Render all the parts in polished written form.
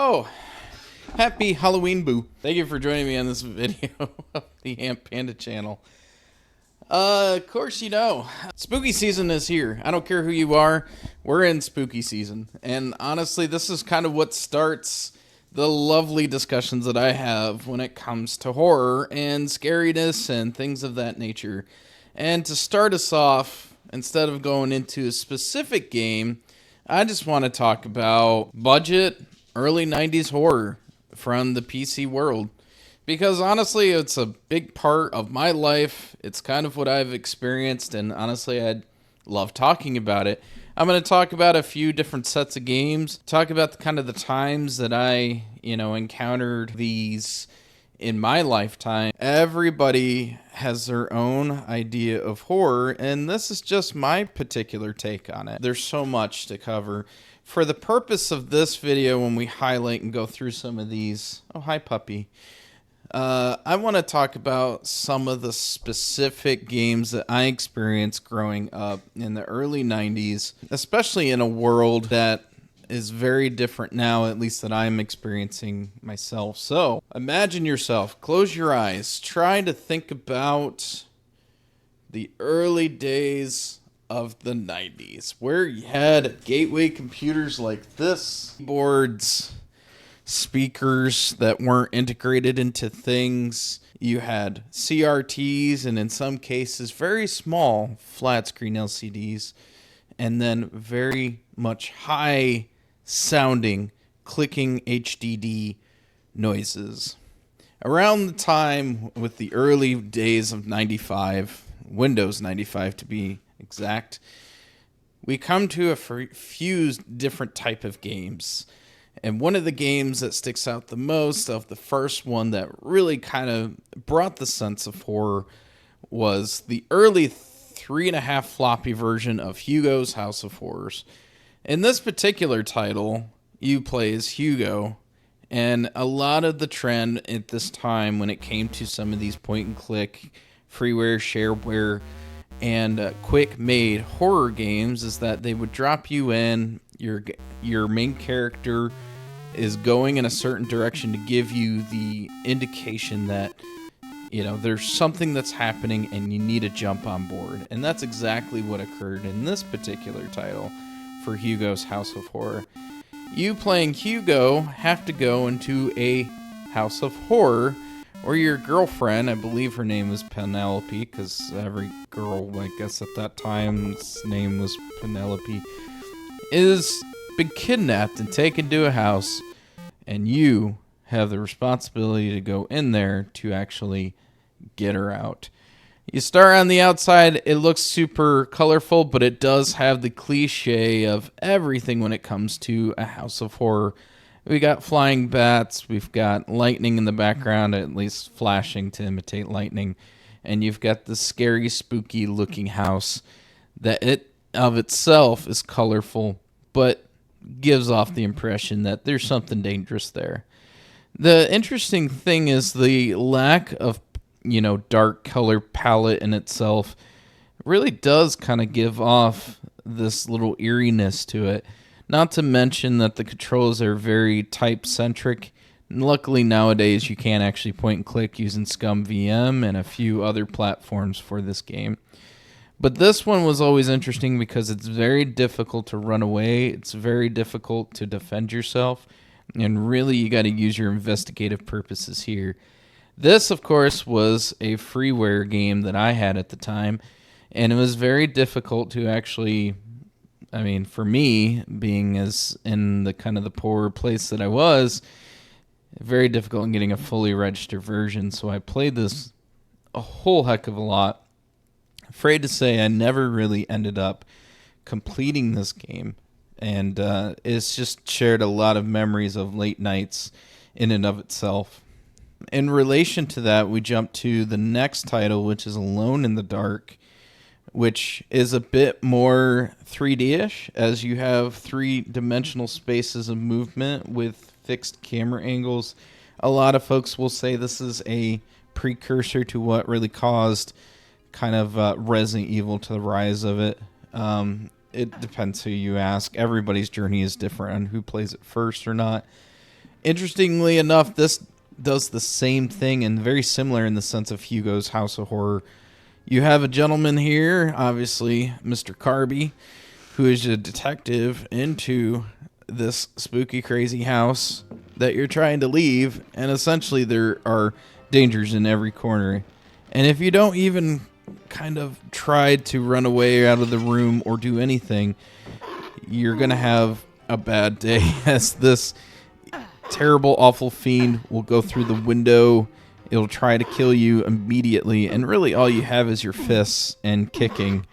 Oh, happy Halloween, boo. Thank you for joining me on this video of the Amp Panda channel. Of course, spooky season is here. I don't care who you are, we're in spooky season. And honestly, this is kind of what starts the lovely discussions that I have when it comes to horror and scariness and things of that nature. And to start us off, instead of going into a specific game, I just want to talk about budget, early 90s horror from the PC world. Because honestly, it's a big part of my life. It's kind of what I've experienced, and honestly, I'd love talking about it. I'm going to talk about a few different sets of games, talk about the times that I, encountered these in my lifetime. Everybody has their own idea of horror, and this is just my particular take on it. There's so much to cover. For the purpose of this video, when we highlight and go through some of these... Oh, hi, puppy. I want to talk about some of the specific games that I experienced growing up in the early 90s, especially in a world that is very different now, at least that I'm experiencing myself. So, imagine yourself, close your eyes, try to think about the early days of the 90s, where you had gateway computers like this, keyboards, speakers that weren't integrated into things. You had CRTs, and in some cases very small flat screen LCDs, and then very much high sounding clicking HDD noises. Around the time with the early days of 95, Windows 95 to be exact, we come to a few different type of games. And one of the games that sticks out the most of the first one that really kind of brought the sense of horror was the early 3.5 floppy version of Hugo's House of Horrors. In this particular title, you play as Hugo, and a lot of the trend at this time when it came to some of these point-and-click, freeware, shareware, and quick-made horror games is that they would drop you in, your main character is going in a certain direction to give you the indication that, there's something that's happening and you need to jump on board. And that's exactly what occurred in this particular title for Hugo's House of Horror. You playing Hugo have to go into a house of horror, or your girlfriend, I believe her name was Penelope, because every girl, I guess at that time's name was Penelope, is been kidnapped and taken to a house, and you have the responsibility to go in there to actually get her out. You start on the outside, it looks super colorful, but it does have the cliche of everything when it comes to a house of horror. We got flying bats, we've got lightning in the background, at least flashing to imitate lightning, and you've got the scary, spooky looking house that it of itself is colorful, but gives off the impression that there's something dangerous there. The interesting thing is the lack of, dark color palette in itself really does kind of give off this little eeriness to it. Not to mention that the controls are very type-centric. Luckily, nowadays, you can actually point and click using Scum VM and a few other platforms for this game. But this one was always interesting because it's very difficult to run away. It's very difficult to defend yourself. And really, you got to use your investigative purposes here. This, of course, was a freeware game that I had at the time. And it was very difficult to actually... for me, being as in the kind of the poor place that I was, very difficult in getting a fully registered version. So I played this a whole heck of a lot. Afraid to say I never really ended up completing this game. And it's just shared a lot of memories of late nights in and of itself. In relation to that, we jump to the next title, which is Alone in the Dark, which is a bit more 3D-ish, as you have three-dimensional spaces of movement with fixed camera angles. A lot of folks will say this is a precursor to what really caused kind of Resident Evil to the rise of it. It depends who you ask. Everybody's journey is different on who plays it first or not. Interestingly enough, this does the same thing and very similar in the sense of Hugo's House of Horror. You have a gentleman here, obviously Mr. Carby, who is a detective into this spooky, crazy house that you're trying to leave, and essentially there are dangers in every corner. And if you don't even kind of try to run away out of the room or do anything, you're going to have a bad day as this terrible, awful fiend will go through the window. It'll try to kill you immediately, and really all you have is your fists and kicking,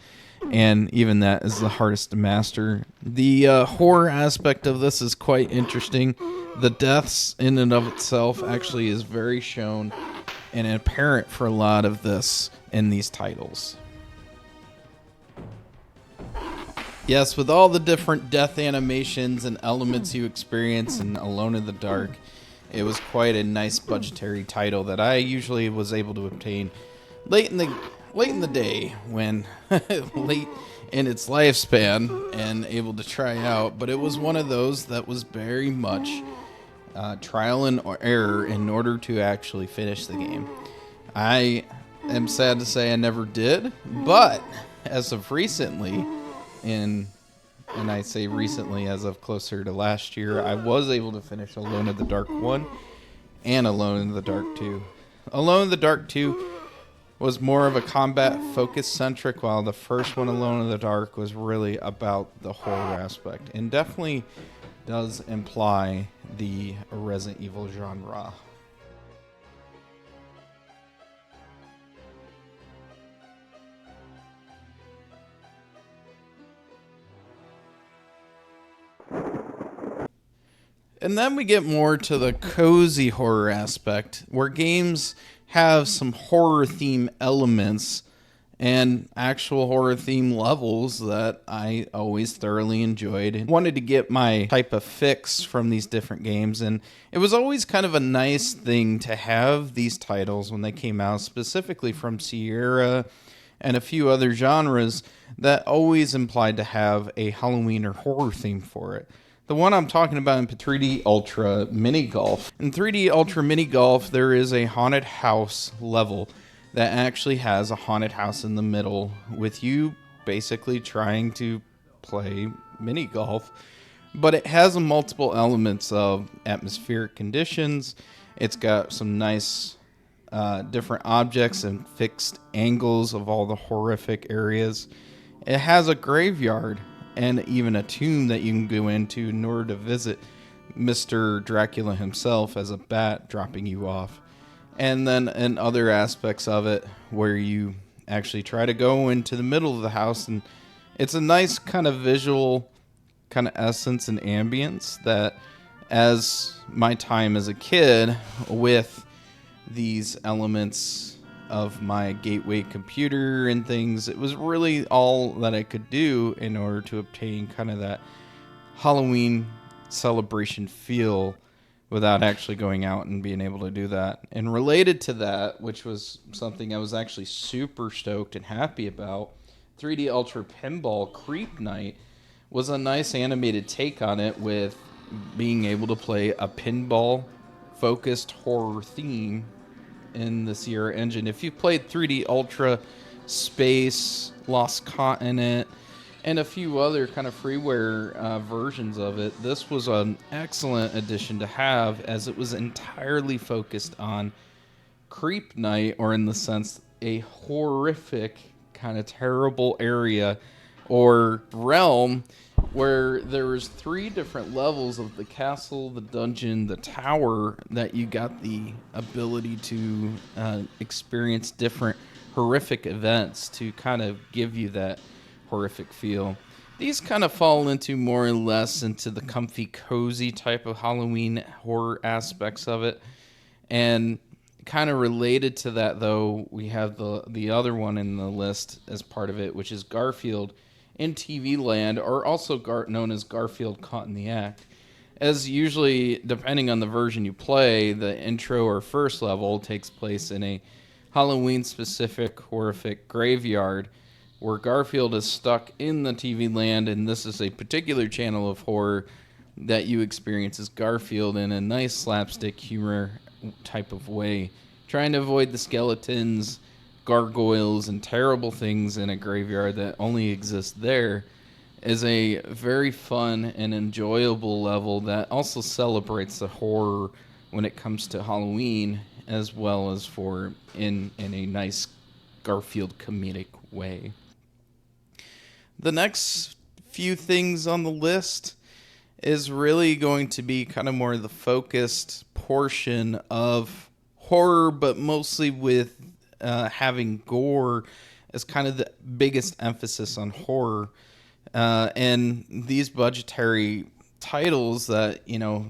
and even that is the hardest to master. The horror aspect of this is quite interesting. The deaths in and of itself actually is very shown and apparent for a lot of this in these titles. Yes, with all the different death animations and elements you experience in Alone in the Dark, it was quite a nice budgetary title that I usually was able to obtain late in the day when late in its lifespan and able to try out. But it was one of those that was very much trial and error in order to actually finish the game. I am sad to say I never did, but as of recently, and I say recently as of closer to last year, I was able to finish Alone in the Dark 1 and Alone in the Dark 2. Alone in the Dark 2 was more of a combat focus centric, while the first one, Alone in the Dark, was really about the horror aspect and definitely does imply the Resident Evil genre. And then we get more to the cozy horror aspect, where games have some horror theme elements and actual horror theme levels that I always thoroughly enjoyed and wanted to get my type of fix from these different games. And it was always kind of a nice thing to have these titles when they came out, specifically from Sierra and a few other genres that always implied to have a Halloween or horror theme for it. The one I'm talking about in 3D Ultra Mini Golf. In 3D Ultra Mini Golf, there is a haunted house level that actually has a haunted house in the middle with you basically trying to play mini golf. But it has multiple elements of atmospheric conditions. It's got some nice different objects and fixed angles of all the horrific areas. It has a graveyard and even a tomb that you can go into in order to visit Mr. Dracula himself as a bat dropping you off. And then in other aspects of it where you actually try to go into the middle of the house, and it's a nice kind of visual kind of essence and ambience that, as my time as a kid with these elements of my gateway computer and things, it was really all that I could do in order to obtain kind of that Halloween celebration feel without actually going out and being able to do that. And related to that, which was something I was actually super stoked and happy about, 3D Ultra Pinball Creep Night was a nice animated take on it, with being able to play a pinball focused horror theme in the Sierra engine. If you played 3D Ultra Space, Lost Continent, and a few other kind of freeware versions of it, this was an excellent addition to have, as it was entirely focused on Creep Night, or in the sense a horrific kind of terrible area or realm where there was 3 different levels of the castle, the dungeon, the tower, that you got the ability to experience different horrific events to kind of give you that horrific feel. These kind of fall into more or less into the comfy, cozy type of Halloween horror aspects of it. And kind of related to that, though, we have the other one in the list as part of it, which is Garfield in TV Land, or also known as Garfield Caught in the Act. As usually, depending on the version you play, the intro or first level takes place in a Halloween-specific horrific graveyard where Garfield is stuck in the TV Land, and this is a particular channel of horror that you experience as Garfield in a nice slapstick humor type of way, trying to avoid the skeletons, gargoyles, and terrible things in a graveyard that only exist there, is a very fun and enjoyable level that also celebrates the horror when it comes to Halloween, as well as for in a nice Garfield comedic way. The next few things on the list is really going to be kind of more the focused portion of horror, but mostly with having gore as kind of the biggest emphasis on horror. And these budgetary titles that,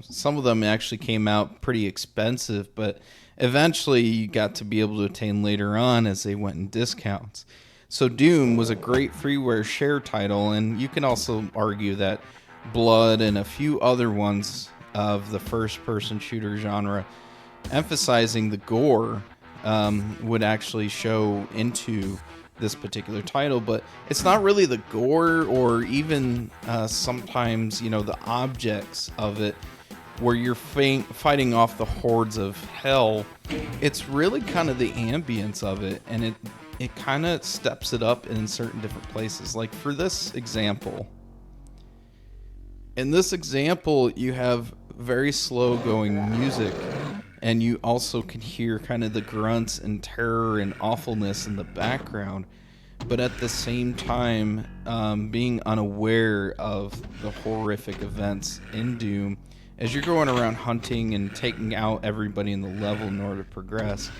some of them actually came out pretty expensive, but eventually you got to be able to attain later on as they went in discounts. So Doom was a great freeware share title, and you can also argue that Blood and a few other ones of the first-person shooter genre emphasizing the gore would actually show into this particular title, but it's not really the gore or even sometimes, the objects of it where you're fighting off the hordes of hell. It's really kind of the ambience of it, and it kind of steps it up in certain different places. Like for this example, in this example, you have very slow going music, and you also can hear kind of the grunts and terror and awfulness in the background, but at the same time being unaware of the horrific events in Doom as you're going around hunting and taking out everybody in the level in order to progress.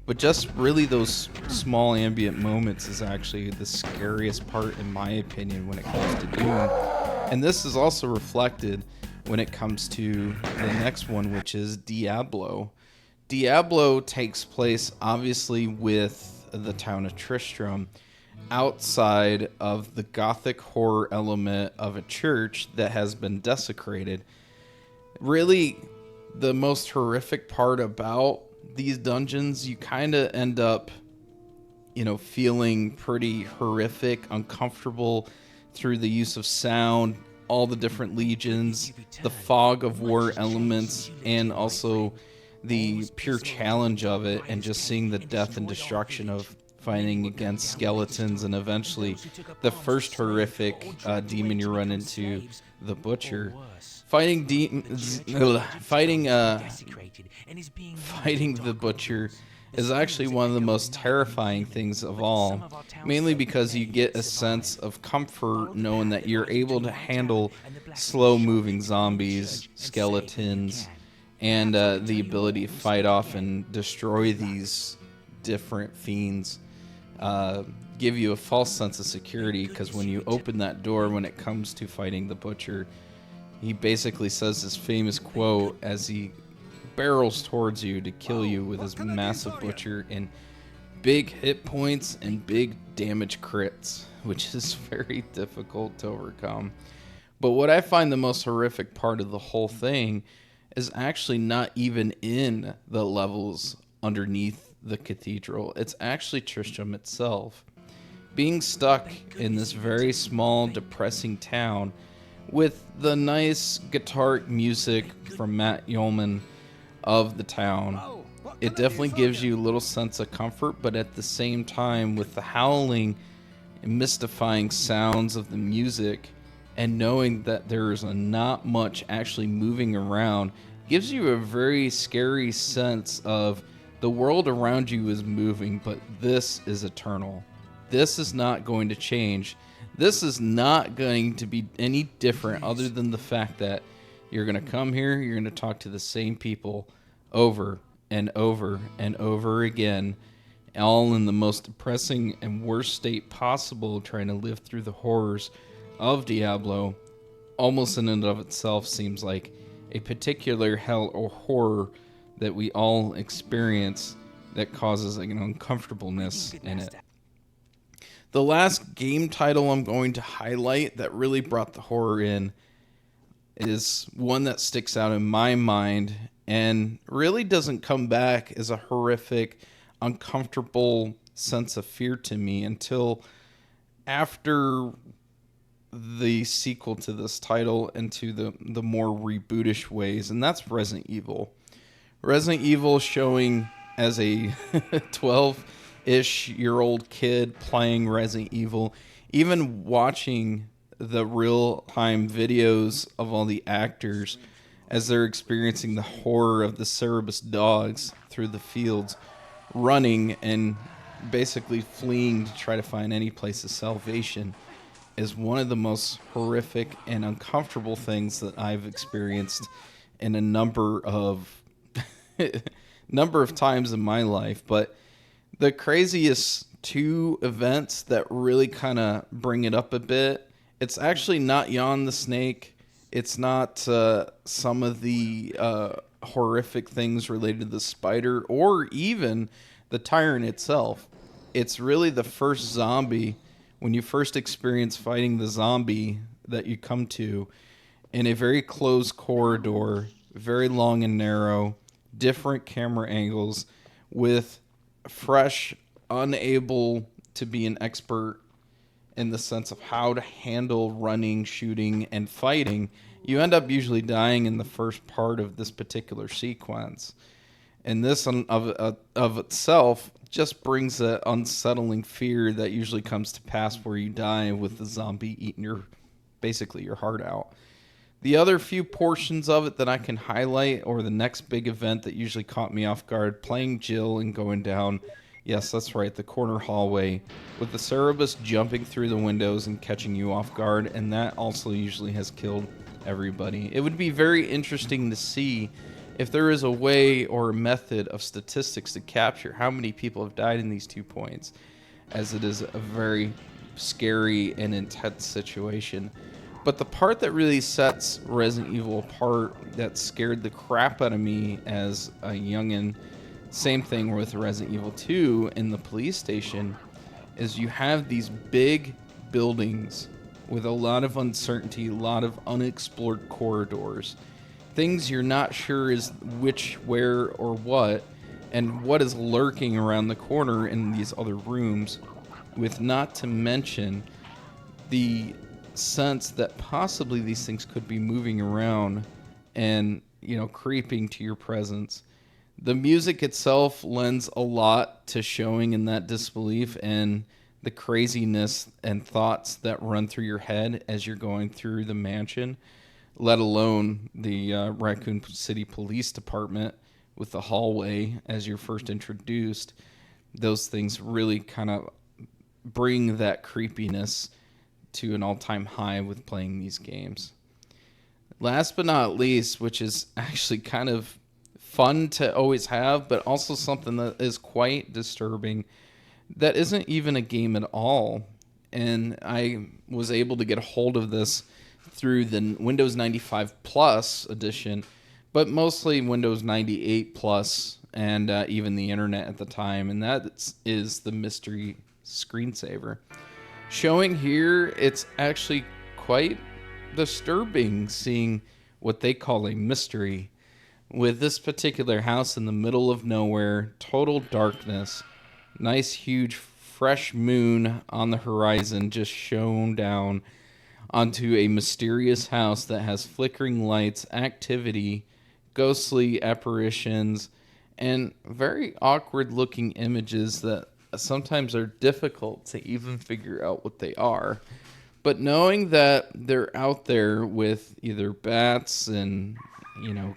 But just really those small ambient moments is actually the scariest part, in my opinion, when it comes to Doom. And this is also reflected when it comes to the next one, which is Diablo. Diablo takes place, obviously, with the town of Tristram, outside of the gothic horror element of a church that has been desecrated. Really, the most horrific part about these dungeons, you kind of end up, feeling pretty horrific, uncomfortable through the use of sound, all the different legions, the fog of war elements, and also the pure challenge of it, and just seeing the death and destruction of fighting against skeletons, and eventually the first horrific demon you run into, the Butcher. Fighting the Butcher is actually one of the most terrifying things of all, mainly because you get a sense of comfort knowing that you're able to handle slow-moving zombies, skeletons, and the ability to fight off and destroy these different fiends. Give you a false sense of security, because when you open that door, when it comes to fighting the Butcher, he basically says this famous quote as he barrels towards you to kill you with his massive butcher and big hit points and big damage crits, which is very difficult to overcome. But what I find the most horrific part of the whole thing is actually not even in the levels underneath the cathedral. It's actually Tristram itself. Being stuck in this very small, depressing town with the nice guitar music from Matt Yeoman of the town, it definitely gives you a little sense of comfort, but at the same time, with the howling and mystifying sounds of the music and knowing that there's not much actually moving around, gives you a very scary sense of the world around you is moving, but this is eternal. This is not going to change. This is not going to be any different other than the fact that you're going to come here, you're going to talk to the same people over and over and over again, all in the most depressing and worst state possible, trying to live through the horrors of Diablo. Almost in and of itself seems like a particular hell or horror that we all experience that causes an uncomfortableness in it. The last game title I'm going to highlight that really brought the horror in is one that sticks out in my mind and really doesn't come back as a horrific, uncomfortable sense of fear to me until after the sequel to this title into the more rebootish ways, and that's Resident Evil. Resident Evil showing as a 12-ish year old kid playing Resident Evil, even watching the real-time videos of all the actors as they're experiencing the horror of the Cerebus dogs through the fields, running and basically fleeing to try to find any place of salvation, is one of the most horrific and uncomfortable things that I've experienced in a number of times in my life. But the craziest two events that really kind of bring it up a bit, it's actually not Yawn the Snake. It's not some of the horrific things related to the spider or even the tyrant itself. It's really the first zombie, when you first experience fighting the zombie that you come to in a very closed corridor, very long and narrow, different camera angles, with fresh, unable to be an expert in the sense of how to handle running, shooting, and fighting. You end up usually dying in the first part of this particular sequence. And this of itself just brings that unsettling fear that usually comes to pass where you die with the zombie eating basically your heart out. The other few portions of it that I can highlight, or the next big event that usually caught me off guard, playing Jill and going down, yes, that's right, the corner hallway, with the Cerebus jumping through the windows and catching you off guard, and that also usually has killed everybody. It would be very interesting to see if there is a way or a method of statistics to capture how many people have died in these 2 points, as it is a very scary and intense situation. But the part that really sets Resident Evil apart, that scared the crap out of me as a youngin', same thing with Resident Evil 2 in the police station, is you have these big buildings with a lot of uncertainty, a lot of unexplored corridors, things you're not sure is which, where, or what, and what is lurking around the corner in these other rooms, with not to mention the sense that possibly these things could be moving around and, creeping to your presence. The music itself lends a lot to showing in that disbelief and the craziness and thoughts that run through your head as you're going through the mansion, let alone the Raccoon City Police Department with the hallway as you're first introduced. Those things really kind of bring that creepiness to an all-time high with playing these games. Last but not least, which is actually kind of fun to always have, but also something that is quite disturbing, that isn't even a game at all. And I was able to get a hold of this through the Windows 95 Plus edition, but mostly Windows 98 Plus and even the internet at the time, and that is the mystery screensaver. Showing here, it's actually quite disturbing seeing what they call a mystery. With this particular house in the middle of nowhere, total darkness, nice huge fresh moon on the horizon just shone down onto a mysterious house that has flickering lights, activity, ghostly apparitions, and very awkward looking images that sometimes are difficult to even figure out what they are. But knowing that they're out there with either bats and,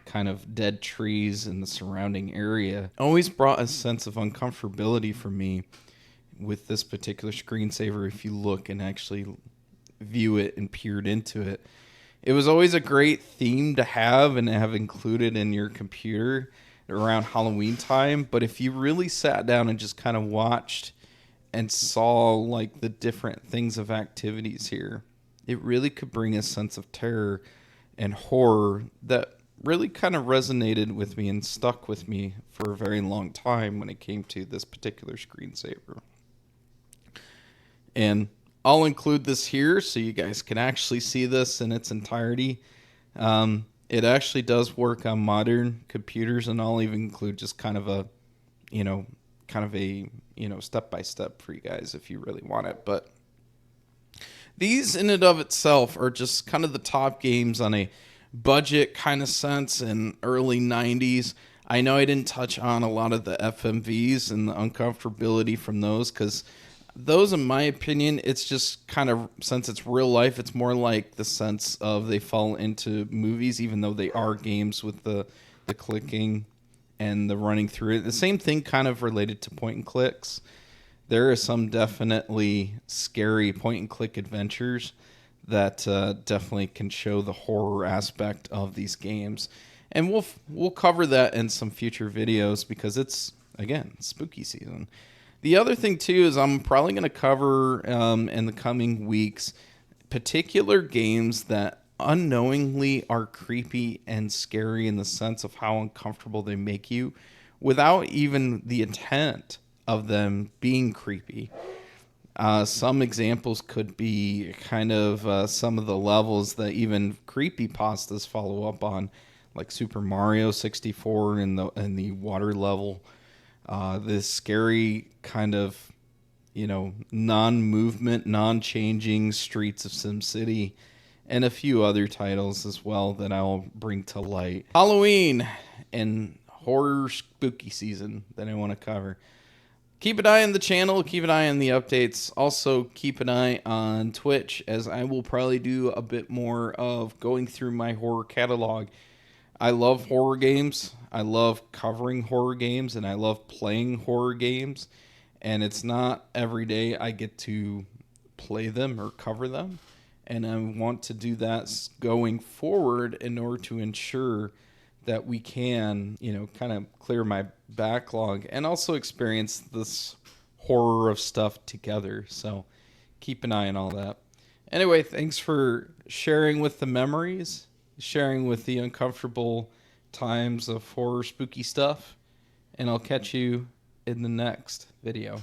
kind of dead trees in the surrounding area always brought a sense of uncomfortability for me with this particular screensaver. If you look and actually view it and peered into it, it was always a great theme to have and have included in your computer around Halloween time. But if you really sat down and just kind of watched and saw like the different things of activities here, it really could bring a sense of terror and horror that really kind of resonated with me and stuck with me for a very long time when it came to this particular screensaver. And I'll include this here so you guys can actually see this in its entirety. It actually does work on modern computers, and I'll even include just kind of a step-by-step for you guys if you really want it. But These in and of itself are just kind of the top games on a budget kind of sense in early 90s. I know I didn't touch on a lot of the FMVs and the uncomfortability from those, because those, in my opinion, it's just kind of, since it's real life, it's more like the sense of they fall into movies, even though they are games with the clicking and the running through it. The same thing kind of related to point and clicks. There are some definitely scary point and click adventures that definitely can show the horror aspect of these games. And we'll cover that in some future videos, because it's, again, spooky season. The other thing, too, is I'm probably going to cover in the coming weeks particular games that unknowingly are creepy and scary in the sense of how uncomfortable they make you without even the intent of them being creepy. Some examples could be kind of some of the levels that even creepypastas follow up on, like Super Mario 64 and the water level. This scary kind of, non-movement, non-changing streets of SimCity, and a few other titles as well that I'll bring to light. Halloween and horror spooky season that I want to cover. Keep an eye on the channel, keep an eye on the updates. Also, keep an eye on Twitch, as I will probably do a bit more of going through my horror catalog. I love horror games. I love covering horror games, and I love playing horror games. And it's not every day I get to play them or cover them. And I want to do that going forward in order to ensure that we can, kind of clear my backlog and also experience this horror of stuff together. So keep an eye on all that. Anyway, thanks for sharing with the memories, sharing with the uncomfortable times of horror spooky stuff, and I'll catch you in the next video.